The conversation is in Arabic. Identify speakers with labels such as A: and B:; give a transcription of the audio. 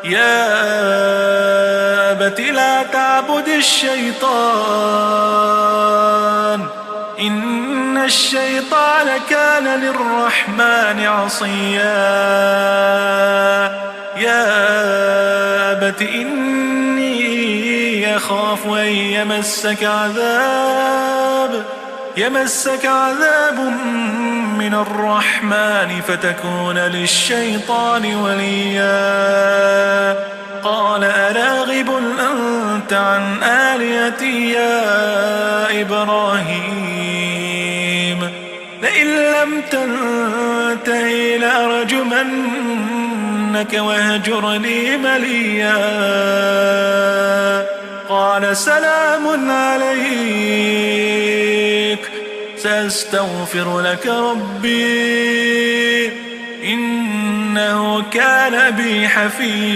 A: يا أبت لا تعبد الشيطان إن الشيطان كان للرحمن عصيا يا أبت إني أخاف أن يمسك عذاب من الرحمن فتكون للشيطان وليا قال أراغب أنت عن آلهتي يا إبراهيم لئن لم تنته لأرجمنك واهجرني مليا قال سلام عليك سأستغفر لك ربي إنه كان بي حفيا.